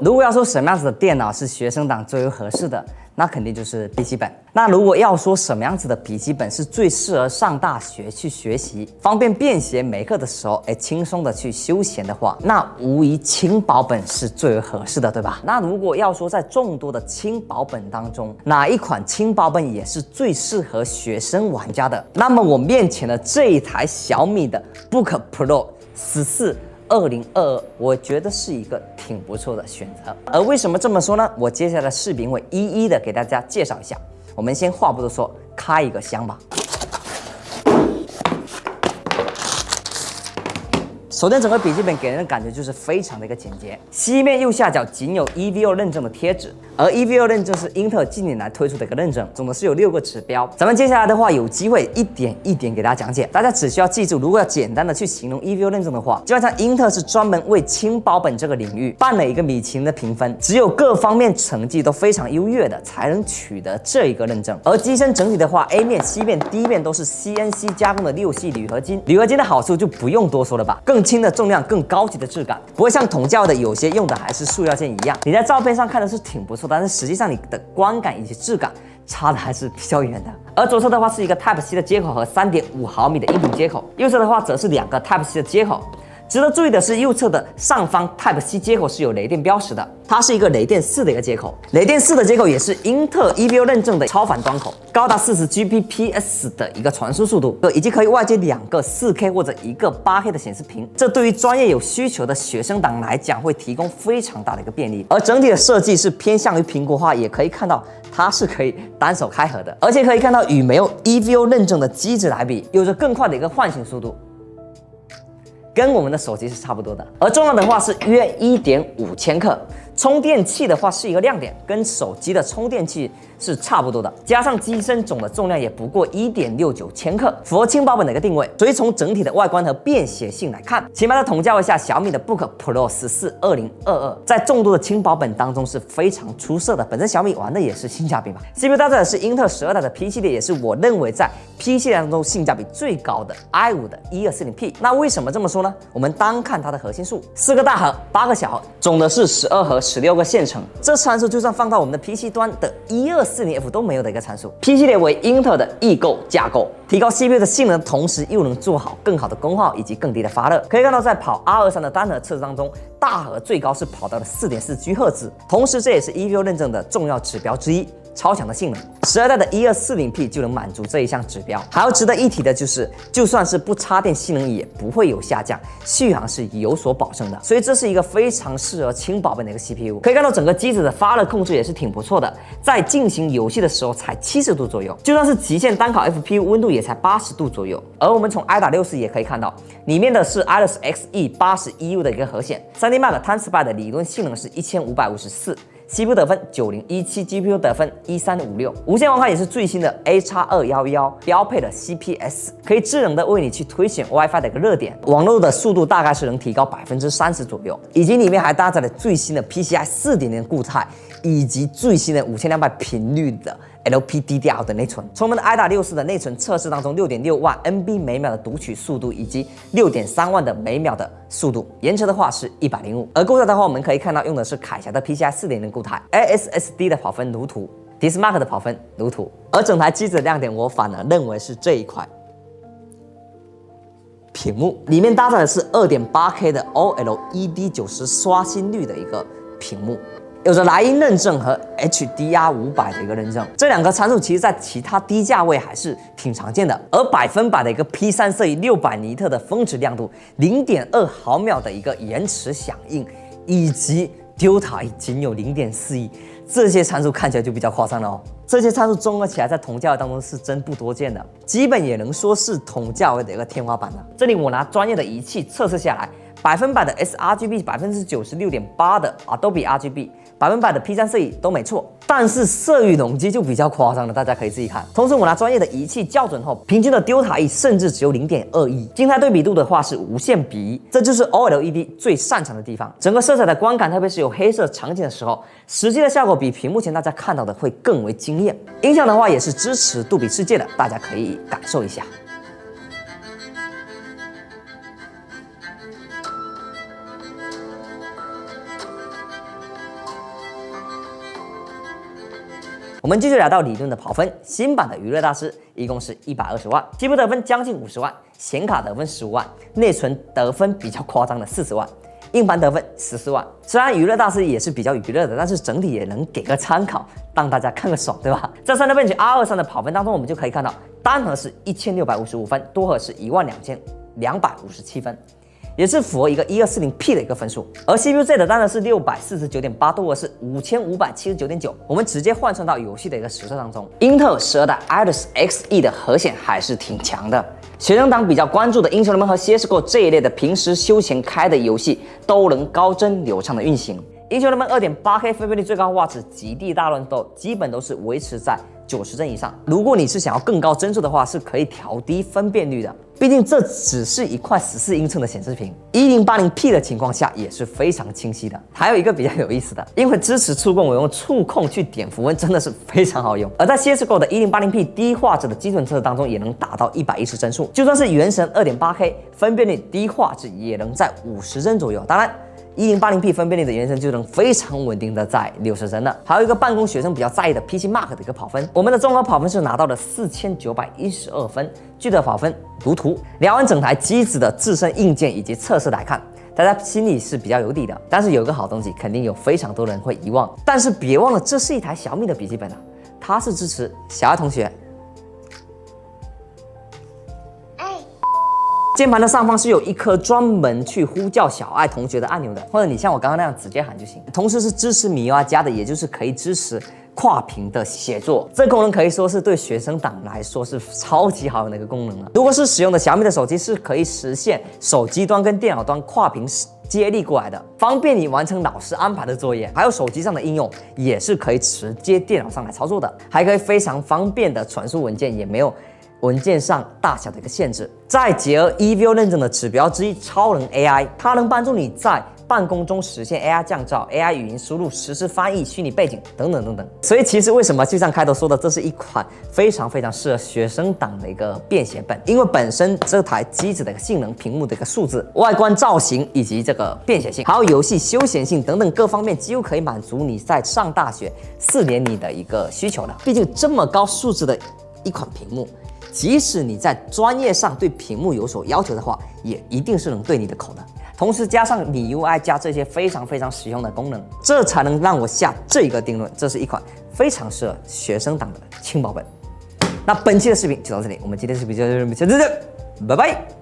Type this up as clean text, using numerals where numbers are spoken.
如果要说什么样子的电脑是学生党最为合适的，那肯定就是笔记本。那如果要说什么样子的笔记本是最适合上大学去学习，方便便携没课的时候，轻松的去休闲的话，那无疑轻薄本是最为合适的，对吧？那如果要说在众多的轻薄本当中，哪一款轻薄本也是最适合学生玩家的，那么我面前的这一台小米的 Book Pro 142022，我觉得是一个挺不错的选择。而为什么这么说呢？我接下来的视频会一一的给大家介绍一下。我们先话不多说，开一个箱吧。首先，整个笔记本给人的感觉就是非常的一个简洁。西面右下角仅有 EVO 认证的贴纸，而 EVO 认证是英特尔近年来推出的一个认证，总的是有6个指标。咱们接下来的话，有机会一点一点给大家讲解。大家只需要记住，如果要简单的去形容 EVO 认证的话，基本上英特尔是专门为轻薄本这个领域办了一个米其林的评分，只有各方面成绩都非常优越的才能取得这一个认证。而机身整体的话 ，A 面、C 面、D 面都是 CNC 加工的6系铝合金，铝合金的好处就不用多说了吧，更轻的重量，更高级的质感，不会像同价的有些用的还是塑料件一样。你在照片上看的是挺不错，但是实际上你的观感以及质感差的还是比较远的。而左侧的话是一个 Type-C 的接口和3.5毫米的音频接口，右侧的话则是2个 Type-C 的接口。值得注意的是，右侧的上方 Type-C 接口是有雷电标识的，它是一个雷电4的一个接口。雷电4的接口也是英特尔 EVO 认证的超反端口，高达40 Gbps 的一个传输速度，以及可以外接2个4K 或者1个8K 的显示屏。这对于专业有需求的学生党来讲，会提供非常大的一个便利。而整体的设计是偏向于苹果化，也可以看到它是可以单手开合的，而且可以看到与没有 EVO 认证的机子来比，有着更快的一个唤醒速度。跟我们的手机是差不多的，而重量的话是约1.5千克，充电器的话是一个亮点，跟手机的充电器是差不多的，加上机身总的重量也不过1.69千克，符合轻薄本的一个定位。所以从整体的外观和便携性来看，起码在同价位下，小米的 Book Pro 142022在众多的轻薄本当中是非常出色的。本身小米玩的也是性价比嘛。CPU 搭载的是英特尔12代的 P 系列，也是我认为在 P 系列当中性价比最高的 i5 的 1240P。那为什么这么说呢？我们单看它的核心数，4个大核，8个小核，总的是12核16个线程。这参数就算放到我们的 PC 端的1240F 都没有的一个参数。P 系列为英特尔的异构架构，提高 CPU 的性能，同时又能做好更好的功耗以及更低的发热。可以看到，在跑 R23的单核测试当中，大核最高是跑到了4.4 GHz， 同时这也是 EVO 认证的重要指标之一。超强的性能，12代的1240P 就能满足这一项指标。还要值得一提的就是，就算是不插电，性能也不会有下降，续航是有所保证的。所以这是一个非常适合轻薄本的一个 CPU。可以看到整个机子的发热控制也是挺不错的，在进行游戏的时候才70度左右，就算是极限单烤 FPU 温度也才80度左右。而我们从 IDA64也可以看到，里面的是 Iris Xe 80EU 的一个核显，3D Mark Time Spy 的理论性能是1554。CPU 得分9017，GPU 得分1356，无线网卡也是最新的 AX211，标配的 CPS， 可以智能的为你去推选 WiFi 的一个热点，网络的速度大概是能提高30%左右，以及里面还搭载了最新的 PCI 4.0固态，以及最新的5200频率的LPDDR 的内存。从我们的 IDA64的内存测试当中，6.6万 MB 每秒的读取速度，以及6.3万的每秒的速度，延迟的话是105。而构造的话，我们可以看到用的是铠侠的 PCI 4.0固态 ，ASSD 的跑分如图 ，Dismark 的跑分如图。而整台机子的亮点，我反而认为是这一块屏幕，里面搭载的是 2.8K 的 OLED 90刷新率的一个屏幕。有着莱茵认证和 HDR500的一个认证，这2个参数其实在其他低价位还是挺常见的。而100%的一个 P3 摄影600尼特的峰值亮度，0.2毫秒的一个延迟响应，以及 Delta 仅有0.4亿，这些参数看起来就比较夸张了哦。这些参数综合起来，在同价位当中是真不多见的，基本也能说是同价位的一个天花板了。这里我拿专业的仪器测试下来，100%的 sRGB，96.8%的 Adobe RGB，100%的 P3 摄影都没错，但是色域容积就比较夸张了，大家可以自己看。同时我拿专业的仪器校准后，平均的 Delta E 甚至只有0.2亿，静态对比度的话是无限比1，这就是 OLED 最擅长的地方。整个色彩的观感，特别是有黑色场景的时候，实际的效果比屏幕前大家看到的会更为惊艳。音响的话也是支持杜比世界的，大家可以感受一下。我们继续来到理论的跑分，新版的娱乐大师一共是120万，机部得分将近50万，显卡得分15万，内存得分比较夸张的40万。硬盘得分14万，虽然娱乐大师也是比较娱乐的，但是整体也能给个参考，让大家看个爽，对吧？在3D Bench R23的跑分当中，我们就可以看到，单核是1655分，多核是12257分，也是符合一个1240P 的一个分数。而 CPU Z 的单核是649.8，多核是5579.9。我们直接换算到游戏的一个实测当中，英特尔12代 Iris Xe 的核显还是挺强的。学生党比较关注的英雄联盟和 CSGO 这一类的平时休闲开的游戏都能高帧流畅的运行。英雄联盟 2.8K 分辨率最高画质极地大乱斗基本都是维持在90帧以上。如果你是想要更高帧数的话，是可以调低分辨率的。毕竟这只是一块14英寸的显示屏，1080P 的情况下也是非常清晰的。还有一个比较有意思的，因为支持触控，我用触控去点符文真的是非常好用。而在 CSGO 的1080P 低画质的基准测试当中，也能达到110帧数。就算是原神 2.8K 分辨率低画质也能在50帧左右。当然，1080P 分辨率的原神就能非常稳定的在60帧了。还有一个办公学生比较在意的 PC Mark 的一个跑分，我们的综合跑分是拿到了4912分，具体跑分如图。聊完整台机子的自身硬件以及测试来看，大家心里是比较有底的。但是有一个好东西，肯定有非常多人会遗忘。但是别忘了，这是一台小米的笔记本啊，它是支持小爱同学。键盘的上方是有一颗专门去呼叫小爱同学的按钮的，或者你像我刚刚那样直接喊就行。同时是支持MIUI 加的，也就是可以支持跨屏的写作，这功能可以说是对学生党来说是超级好用的一个功能了。如果是使用的小米的手机，是可以实现手机端跟电脑端跨屏接力过来的，方便你完成老师安排的作业。还有手机上的应用也是可以直接电脑上来操作的，还可以非常方便的传输文件，也没有文件上大小的一个限制。再结合 EVO 认证的指标之一超能 AI， 它能帮助你在办公中实现 AI 降噪、AI 语音输入、实时翻译、虚拟背景等等等等。所以其实为什么就像开头说的，这是一款非常适合学生党的一个便携本，因为本身这台机子的性能、屏幕的一个数字、外观造型以及这个便携性，还有游戏休闲性等等各方面，几乎可以满足你在上大学4年里的一个需求的。毕竟这么高素质的一款屏幕，即使你在专业上对屏幕有所要求的话，也一定是能对你的口的。同时加上MIUI 加这些非常实用的功能，这才能让我下这个定论，这是一款非常适合学生党的轻薄本。那本期的视频就到这里，我们今天的视频就到这里，下次见，拜拜。